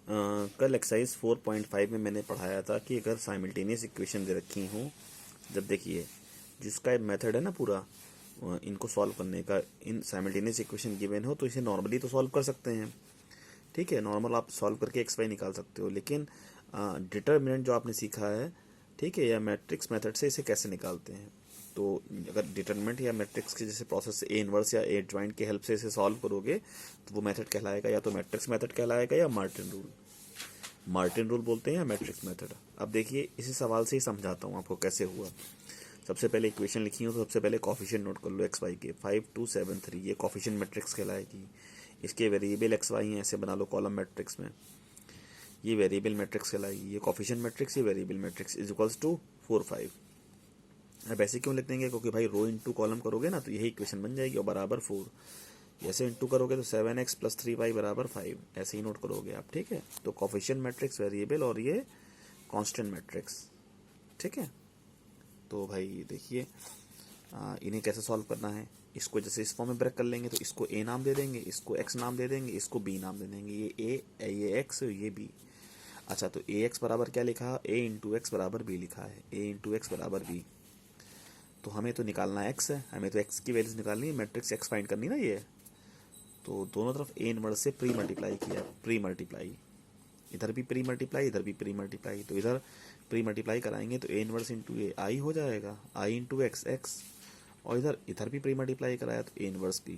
कल एक्सरसाइज 4.5 में मैंने पढ़ाया था कि अगर साइमल्टेनियस इक्वेशन दे रखी हों, जब देखिए जिसका मेथड है ना पूरा इनको सॉल्व करने का, इन साइमल्टेनियस इक्वेशन गिवन हो तो इसे नॉर्मली तो सॉल्व कर सकते हैं, ठीक है, नॉर्मल आप सॉल्व करके एक्स वाई निकाल सकते हो, लेकिन डिटर्मिनेंट जो आपने सीखा है, ठीक है, या मैट्रिक्स मेथड से इसे कैसे निकालते हैं। तो अगर डिटर्मिनेंट या मैट्रिक्स के जैसे प्रोसेस ए इनवर्स या ए ज्वाइंट की हेल्प से इसे सॉल्व करोगे तो वो मेथड कहलाएगा या तो मैट्रिक्स मेथड कहलाएगा या मार्टिन रूल बोलते हैं या मैट्रिक्स मेथड। अब देखिए इसी सवाल से ही समझाता हूँ आपको कैसे हुआ। सबसे पहले इक्वेशन लिखी हो तो सबसे पहले कॉफिशिएंट नोट कर लो एक्स वाई के 5 2 7 3, ये कॉफिशिएंट मैट्रिक्स कहलाएगी। इसके वेरिएबल एक्स वाई हैं, ऐसे बना लो कॉलम मैट्रिक्स में, ये वेरिएबल मैट्रिक्स कहलाएगी। ये कॉफिशिएंट मैट्रिक्स, ये variable matrix is equals to 4 5। अब ऐसे क्यों लिख देंगे, क्योंकि भाई रो इंटू कॉलम करोगे ना तो यही इक्वेशन बन जाएगी और बराबर 4, ऐसे इंटू करोगे तो 7x + 3y बराबर 5, ऐसे ही नोट करोगे आप, ठीक है। तो कॉफिशिएंट मैट्रिक्स, वेरिएबल और ये कांस्टेंट मैट्रिक्स, ठीक है। तो भाई देखिए इन्हें कैसे सॉल्व करना है, इसको जैसे इस फॉर्म में ब्रेक कर लेंगे तो इसको a नाम दे देंगे, इसको x नाम दे देंगे, इसको b नाम दे देंगे, ये a, ये x, ये b। अच्छा तो ax बराबर क्या लिखा, a इंटू एक्स बराबर b लिखा है, a इंटू एक्स बराबर b। तो हमें तो निकालना x है, हमें तो x की वैल्यूज निकालनी है, मैट्रिक्स x फाइंड करनी ना ये। तो दोनों तरफ a इनवर्स से प्री मल्टीप्लाई किया, प्री मल्टीप्लाई, इधर भी प्री मल्टीप्लाई, इधर भी प्री मल्टीप्लाई, तो इधर प्री मल्टीप्लाई कराएंगे तो a इनवर्स इंटू ए आई हो जाएगा, आई इंटू एक्स एक्स, और इधर इधर भी प्री मल्टीप्लाई कराया तो a इनवर्स b।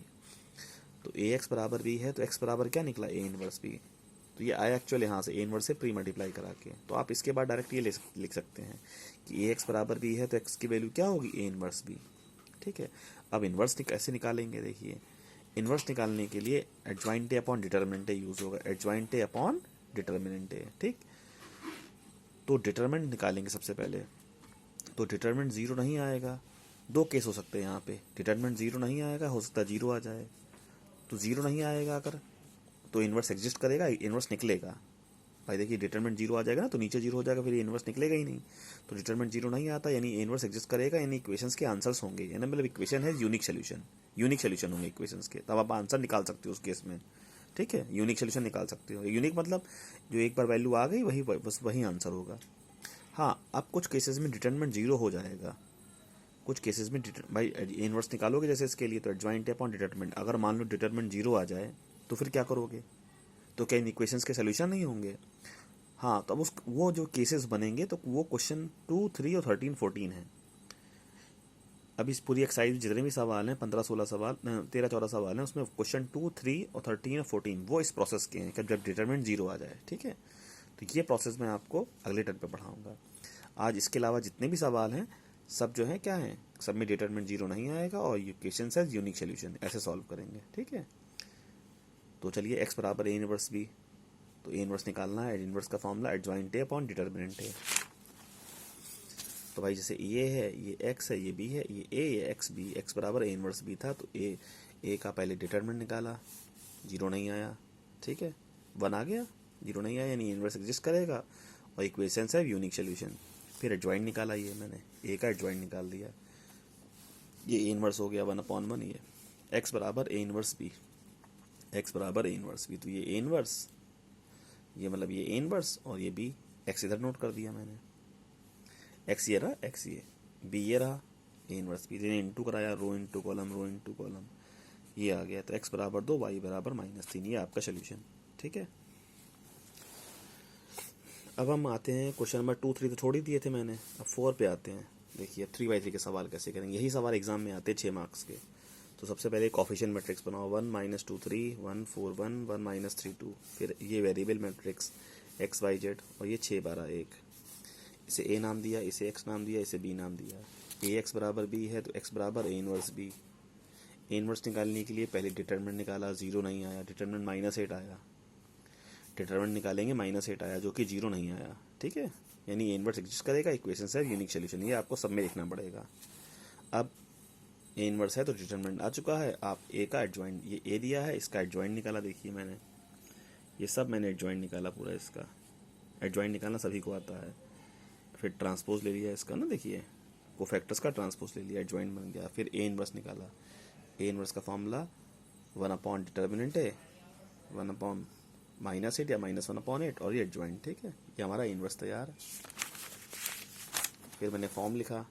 तो ए एक्स बराबर b है तो x बराबर क्या निकला, a इनवर्स b। तो ये आया एक्चुअल यहाँ से a इनवर्स से प्री मल्टीप्लाई करा के। तो आप इसके बाद डायरेक्ट ये लिख सकते हैं कि a एक्स बराबर b है तो x की वैल्यू क्या होगी, a इनवर्स b, ठीक है। अब इनवर्स कैसे निकालेंगे, देखिए इनवर्स निकालने के लिए एडजॉइंट अपॉन डिटर्मिनेंट यूज होगा, एडजॉइंट अपॉन डिटर्मिनेंट, ठीक। तो डिटर्मिनेंट निकालेंगे सबसे पहले, तो डिटर्मिनेंट 0 नहीं आएगा। दो केस हो सकते हैं यहाँ पे, डिटर्मिनेंट 0 नहीं आएगा, हो सकता है 0 आ जाए। तो 0 नहीं आएगा अगर तो इनवर्स एग्जिस्ट करेगा, इनवर्स निकलेगा। भाई देखिए डिटरमिनेंट 0 आ जाएगा ना तो नीचे 0 हो जाएगा, फिर इनवर्स निकलेगा ही नहीं। तो डिटरमिनेंट 0 नहीं आता यानी इनवर्स एग्जिस्ट करेगा, यानी इक्वेशंस के आंसर्स होंगे, यानी मतलब इक्वेशन है यूनिक सोल्यूशन होंगे इक्वेशंस के, तब आप आंसर निकाल सकते हो उस केस में, ठीक है। यूनिक सोल्यूशन निकाल सकते हो, यूनिक मतलब जो एक बार वैल्यू आ गई वही बस वही आंसर होगा। हाँ अब कुछ केसेस में डिटरमिनेंट 0 हो जाएगा, कुछ केसेस में भाई इनवर्स निकालोगे जैसे इसके लिए तो एडजॉइंट अपॉन डिटरमिनेंट, अगर मान लो डिटरमिनेंट 0 आ जाए तो फिर क्या करोगे, तो क्या इन इक्वेशंस के सोल्यूशन नहीं होंगे। हाँ तो अब उस वो जो केसेस बनेंगे तो वो क्वेश्चन 2 3 और 13 14 है। अब इस पूरी एक्सरसाइज जितने भी सवाल हैं 15 16 सवाल 13 14 सवाल हैं, उसमें क्वेश्चन 2 3 और 13 और 14 वो इस प्रोसेस के हैं कि जब डिटरमिनेंट 0 आ जाए, ठीक है। तो ये प्रोसेस मैं आपको अगले टर्म पे पढ़ाऊंगा। आज इसके अलावा जितने भी सवाल हैं सब जो है क्या है, सब में डिटरमिनेंट 0 नहीं आएगा और ये क्वेश्चन है यूनिक सोल्यूशन, ऐसे सॉल्व करेंगे, ठीक है। तो चलिए एक्स बराबर ए इनवर्स बी, तो ए इनवर्स निकालना है, इनवर्स का formula adjoint A upon determinant है। तो भाई जैसे ये है, ये एक्स है, ये बी है, ये ए, ये एक्स बी, एक्स बराबर ए इनवर्स बी था तो ए का पहले डिटर्मिनेंट निकाला, 0 नहीं आया, ठीक है, 1 आ गया, 0 नहीं आया यानी इनवर्स एग्जिस्ट करेगा और इक्वेशन है यूनिक सोल्यूशन। फिर एडजॉइंट निकाला, ये मैंने ए का एडजॉइंट निकाल दिया, ये ए इनवर्स हो गया 1/1, ये एक्स बराबर ए इनवर्स बी, एक्स बराबर ए इनवर्स बी, तो ये ए इनवर्स, ये मतलब ये ए इनवर्स और ये बी, एक्स इधर नोट कर दिया मैंने, एक्स ये रहा, एक्स ये, बी ये रहा, ए इनवर्स बी, इंटू कराया, रो इंटू कॉलम, ये आ गया। तो एक्स बराबर 2, वाई बराबर -3, ये आपका सोल्यूशन, ठीक है। अब हम आते हैं क्वेश्चन नंबर 2 3 तो छोड़ ही दिए थे मैंने, अब 4 पे आते हैं। देखिए 3/3 के सवाल कैसे करेंगे, यही सवाल एग्जाम में आते हैं 6 मार्क्स के। तो सबसे पहले कॉफिशिएंट मैट्रिक्स बनाओ, 1 - 2 3, 1 4 1, 1 - 3 2, फिर ये variable matrix x y z और ये 6 12 1, इसे ए नाम दिया, इसे एक्स नाम दिया, इसे बी नाम दिया। ए एक्स बराबर बी है तो एक्स बराबर A inverse B. A inverse निकालने के लिए पहले डिटर्मिनेंट निकाला, 0 नहीं आया, डिटर्मिनेंट -8 आया, डिटर्मिनेंट निकालेंगे -8 आया जो कि 0 नहीं आया, ठीक है, यानी ए इनवर्स एग्जिस्ट करेगा, इक्वेशन है यूनिक सोल्यूशन, ये आपको सब में लिखना पड़ेगा। अब ए इनवर्स है तो डिटर्मिनेंट आ चुका है, आप ए का एडजॉइंट, ये ए दिया है इसका एडजॉइंट निकाला, देखिए मैंने ये सब मैंने एडजॉइंट निकाला पूरा, इसका एडजॉइंट निकालना सभी को आता है। फिर ट्रांसपोज ले लिया इसका ना, देखिए कोफैक्टर्स का ट्रांसपोज ले लिया, एडजॉइंट बन गया। फिर ए इनवर्स निकाला, ए इनवर्स का फॉर्मूला 1/डिटर्मिनेंट है, 1/, -8 या -1/8 और ये एडजॉइंट, ठीक है। ये हमारा इन्वर्स तैयार है। फिर मैंने फॉर्म लिखा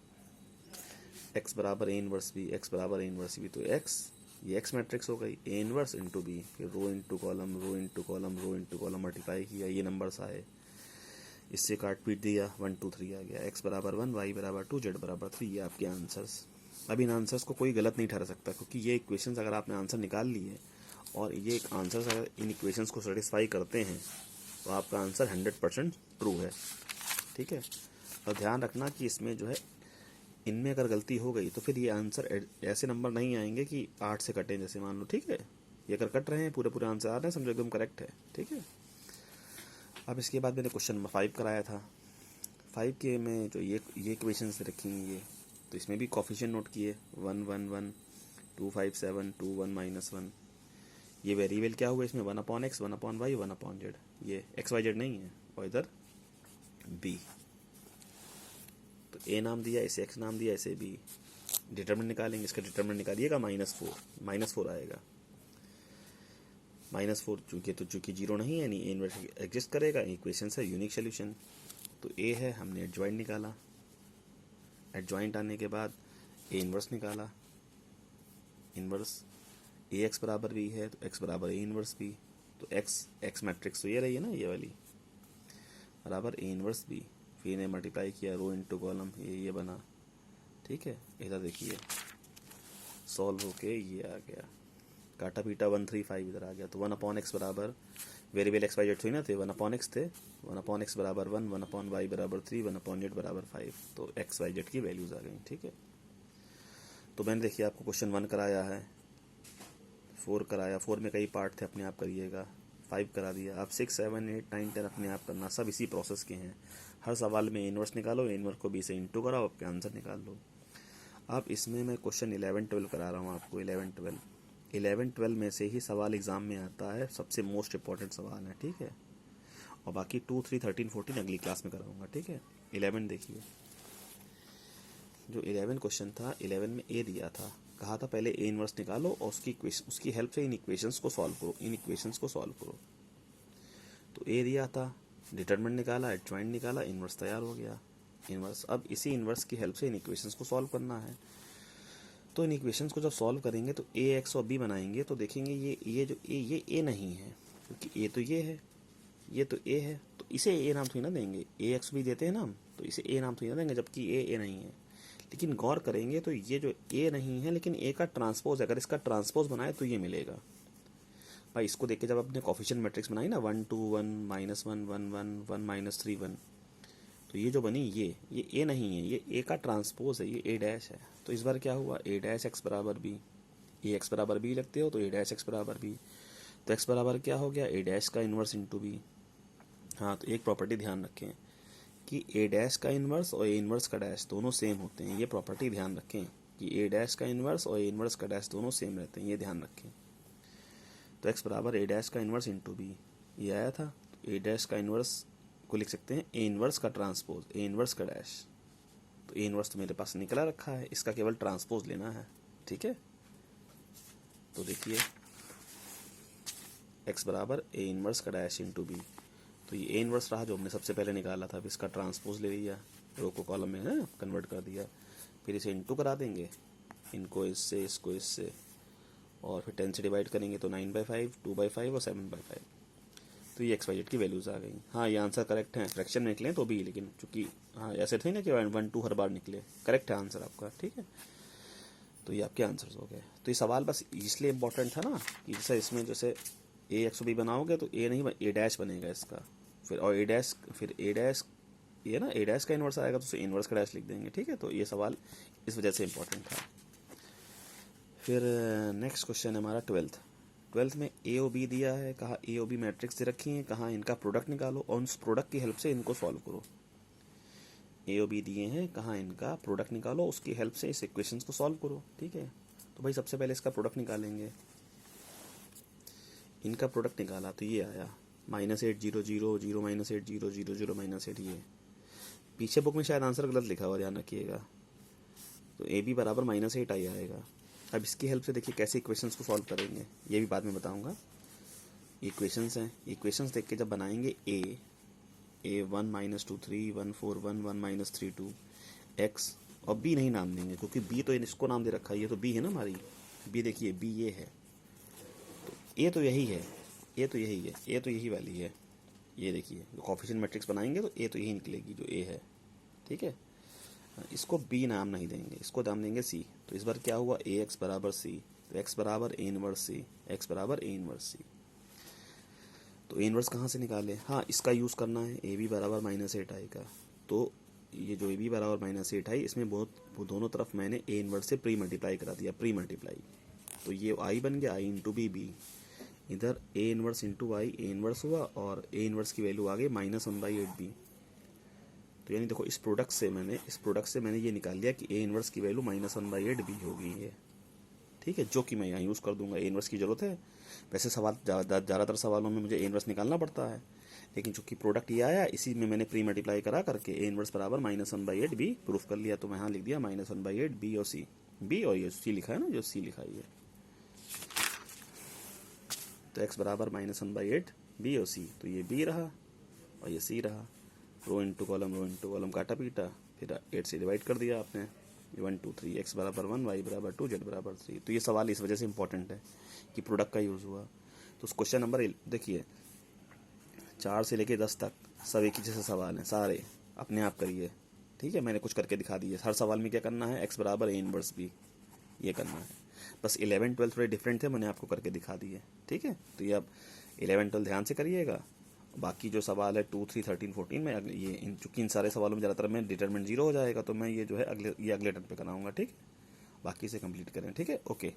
x बराबर ए इन्वर्स बी, x बराबर ए इन्वर्स बी, तो x ये x मैट्रिक्स हो गई, ए इन्वर्स इंटू बी, फिर rho into column, rho into column, rho into column multiply किया, ये नंबर्स आए, इससे काट पीट दिया, 1 2 3 आ गया, x बराबर 1, y बराबर 2, z बराबर 3, ये आपके आंसर्स। अब इन आंसर्स को कोई गलत नहीं ठहरा सकता, क्योंकि ये इक्वेशंस अगर आपने आंसर निकाल लिए और ये एक आंसर्स अगर इन इक्वेशंस को सेटिस्फाई करते हैं तो आपका आंसर 100% ट्रू है, ठीक है। और ध्यान रखना कि इसमें जो है इनमें अगर गलती हो गई तो फिर ये आंसर ऐसे नंबर नहीं आएंगे कि 8 से कटें, जैसे मान लो, ठीक है। ये अगर कट रहे हैं पूरे पूरे आंसर आ रहे हैं, समझो एकदम करेक्ट है, ठीक है। अब इसके बाद मैंने क्वेश्चन नंबर 5 कराया था। 5 के में जो ये इक्वेशन से रखी हैं ये, तो इसमें भी कॉफिशिएंट नोट किए, 1 1 1 2 5 7 2 1 -1। ये वेरिएबल क्या हुआ इसमें, 1/x 1/y 1/z, ये XYZ नहीं है, और इधर b, तो a नाम दिया, इसे x नाम दिया, इसे b। डिटरमिनेंट निकालेंगे, इसका डिटरमिनेंट निकालिएगा, -4 आएगा। -4 चूंकि 0 नहीं है, यानी a इन्वर्स एग्जिस्ट करेगा, इक्वेशन है यूनिक सोल्यूशन। तो a है, हमने एडजॉइंट निकाला, एडजॉइंट आने के बाद a इन्वर्स निकाला, इन्वर्स ax बराबर b है तो x बराबर a इन्वर्स b, तो x मैट्रिक्स तो ये रही है ना, ये वाली, बराबर a इन्वर्स b, फिर ने मल्टीप्लाई किया, रो इंटू कॉलम, ये बना, ठीक है। इधर देखिए सॉल्व होके ये आ गया, काटा पीटा 135 इधर आ गया, तो 1/x बराबर वेरिएबल XYZ थी ना, थे 1/x थे, 1/x बराबर 1, 1/y बराबर 3, 1/z बराबर 5, तो XYZ की वैल्यूज आ गई, ठीक है। तो मैंने देखिए आपको क्वेश्चन 1 कराया है, 4 कराया, 4 में कई पार्ट थे, अपने आप करिएगा, 5 करा दिया। अब 6 7 8 9 10 अपने आप करना, सब इसी प्रोसेस के हैं। हर सवाल में इन्वर्स निकालो, इन्वर्स को b से इंटू कराओ, आपके आंसर निकाल लो। अब इसमें मैं क्वेश्चन 11 12 करा रहा हूँ आपको, 11 12 में से ही सवाल एग्जाम में आता है, सबसे मोस्ट इंपॉर्टेंट सवाल है, ठीक है। और बाकी 2 3 13 14 अगली क्लास में कराऊंगा, ठीक है। 11 देखिए, जो 11 क्वेश्चन था, 11 में ए दिया था, कहा था पहले ए इन्वर्स निकालो और उसकी हेल्प से इन इक्वेशंस को सॉल्व करो, तो ए दिया था, डिटरमिनेंट निकाला, एडजॉइंट निकाला, इन्वर्स तैयार हो गया, इन्वर्स। अब इसी इन्वर्स की हेल्प से इन इक्वेशंस को सॉल्व करना है। तो इन इक्वेशंस को जब सॉल्व करेंगे तो ए एक्स और बी बनाएंगे, तो देखेंगे ये जो ये ए नहीं है, क्योंकि ए तो ये है, ये तो ए है, तो इसे ए नाम थोड़ी ना देंगे, ए एक्स भी देते हैं ना हम, तो इसे ए नाम थोड़ी ना देंगे, जबकि ए नहीं है। लेकिन गौर करेंगे तो ये जो ए नहीं है, लेकिन ए का ट्रांसपोज है, अगर इसका ट्रांसपोज बनाए तो ये मिलेगा। भाई इसको देख के जब आपने कोफिशिएंट मैट्रिक्स बनाई ना, 1 2 1 -1 1 1 1 -3 1, तो ये जो बनी ये ए नहीं है, ये ए का ट्रांसपोज है, ये ए डैश है। तो इस बार क्या हुआ, ए डैश एक्स बराबर बी, ए एक्स बराबर बी लगते हो तो ए डैश एक्स बराबर बी, तो एक्स बराबर क्या हो गया, ए डैश का इन्वर्स इंटू बी। हाँ, तो एक प्रॉपर्टी ध्यान रखें कि ए डैश का इन्वर्स और ए इन्वर्स का डैश दोनों सेम होते हैं, ये प्रॉपर्टी ध्यान रखें कि ए डैश का इन्वर्स और ए इन्वर्स का डैश दोनों सेम रहते हैं, ये ध्यान रखें। तो एक्स बराबर ए डैश का इन्वर्स इंटू बी, ये आया था। तो ए डैश का इन्वर्स को लिख सकते हैं ए इन्वर्स का ट्रांसपोज, ए इन्वर्स का डैश। तो ए इन्वर्स तो मेरे पास निकला रखा है, इसका केवल ट्रांसपोज लेना है, ठीक है। तो देखिए एक्स बराबर ए इन्वर्स का डैश इंटू बी, तो ये ए इन्वर्स रहा जो हमने सबसे पहले निकाला था, अब इसका ट्रांसपोज ले लिया, रो को कॉलम में है कन्वर्ट कर दिया, फिर इसे इंटू करा देंगे, इनको इससे इसको इससे, और फिर 10 से डिवाइड करेंगे तो 9/5 2/5 और 7/5, तो ये XYZ की वैल्यूज आ गई। हाँ, ये आंसर करेक्ट है, फ्रैक्शन में निकले तो भी, लेकिन चूंकि हाँ ऐसे थे ना कि 1 2 हर बार निकले, करेक्ट है आंसर आपका, ठीक है। तो ये आपके आंसर्स हो गए। तो ये सवाल बस इसलिए इम्पोर्टेंट था ना कि जैसे इसमें जैसे ए एक्स बी बनाओगे तो ए नहीं, ए डैश बनेगा इसका, फिर और ए डैश, फिर ए डैश, ये ना ए डैश का इन्वर्स आएगा तो उसे इन्वर्स का डैश लिख देंगे, ठीक है। तो ये सवाल इस वजह से इम्पोर्टेंट था। फिर नेक्स्ट क्वेश्चन है हमारा 12th में ए ओ बी दिया है, कहा ए ओ बी मैट्रिक्स दे रखी है, कहा इनका प्रोडक्ट निकालो और उस प्रोडक्ट की हेल्प से इनको सॉल्व करो। ए ओ बी दिए हैं, कहा इनका प्रोडक्ट निकालो, उसकी हेल्प से इस इक्वेशंस को सॉल्व करो, ठीक है। तो भाई सबसे पहले इसका प्रोडक्ट निकालेंगे, इनका प्रोडक्ट निकाला तो ये आया -8 0 0 0 -8 0 0 0 -8, ये पीछे बुक में शायद आंसर गलत लिखा हुआ, ध्यान रखिएगा। तो ए बी बराबर -8 आएगा। अब इसकी हेल्प से देखिए कैसे इक्वेशंस को सॉल्व करेंगे, ये भी बाद में बताऊंगा। इक्वेशंस हैं, इक्वेशंस देख के जब बनाएंगे ए 1 -2 3 1 4 1 1 -3 2 एक्स, और बी नहीं नाम देंगे क्योंकि बी तो इसको नाम दे रखा है, ये तो बी है ना हमारी, बी देखिए बी ये है, तो ए तो यही है, ए तो यही है, ए तो यही वाली है, ये देखिए कोएफिशिएंट मैट्रिक्स बनाएंगे तो ए तो यही निकलेगी जो ए है, ठीक है। इसको बी नाम नहीं देंगे, इसको नाम देंगे सी। तो इस बार क्या हुआ, ए एक्स बराबर सी, तो एक्स बराबर ए इनवर्स सी, एक्स बराबर ए इनवर्स सी। तो ए इनवर्स कहाँ से निकाले, हाँ इसका यूज़ करना है, ए बी बराबर -8 आएगा। तो ये जो ए बी बराबर -8 आई, इसमें बहुत दोनों तरफ मैंने ए इनवर्स से प्री मल्टीप्लाई करा दिया, प्री मल्टीप्लाई, तो ये आई बन गया, आई इंटू बी, इधर A inverse into I, A inverse हुआ और ए इनवर्स की वैल्यू आ गई -1/8b। तो यानी देखो इस प्रोडक्ट से मैंने ये निकाल लिया कि ए इनवर्स की वैल्यू -1/8b हो गई है, ठीक है, जो कि मैं यहाँ यूज़ कर दूंगा। ए इनवर्स की ज़रूरत है, वैसे सवाल ज़्यादातर सवालों में मुझे ए इनवर्स निकालना पड़ता है, लेकिन चूंकि प्रोडक्ट ये आया, इसी में मैंने प्री मल्टीप्लाई करा करके ए इनवर्स बराबर -1/8b प्रूफ कर लिया। तो मैं यहाँ लिख दिया -1/8b और सी, बी और ये सी लिखा है ना, जो सी लिखा है ये, तो x बराबर -1/8b और सी, तो ये b रहा और ये c रहा, रो इंटू कॉलम काटा पीटा, फिर 8 से डिवाइड कर दिया आपने, 1 2 3, x बराबर 1, y बराबर 2, z बराबर 3। तो ये सवाल इस वजह से इंपॉर्टेंट है कि प्रोडक्ट का यूज़ हुआ। तो उस क्वेश्चन नंबर देखिए 4 से लेके 10 तक सब एक ही जैसे सवाल हैं, सारे अपने आप करिए, ठीक है, मैंने कुछ करके दिखा दिए। हर सवाल में क्या करना है, x बराबर ए इनवर्स बी, ये करना है। बस 11 12 थोड़े डिफरेंट थे, मैंने आपको करके दिखा दिए, ठीक है। तो ये अब 11 12 ध्यान से करिएगा, बाकी जो सवाल है 2 3 13 14 में ये चूंकि इन सारे सवालों में ज़्यादातर में डिटरमिनेंट 0 हो जाएगा, तो मैं ये जो है अगले टर्न पे कराऊंगा, ठीक है। बाकी से कंप्लीट करें, ठीक है, ओके।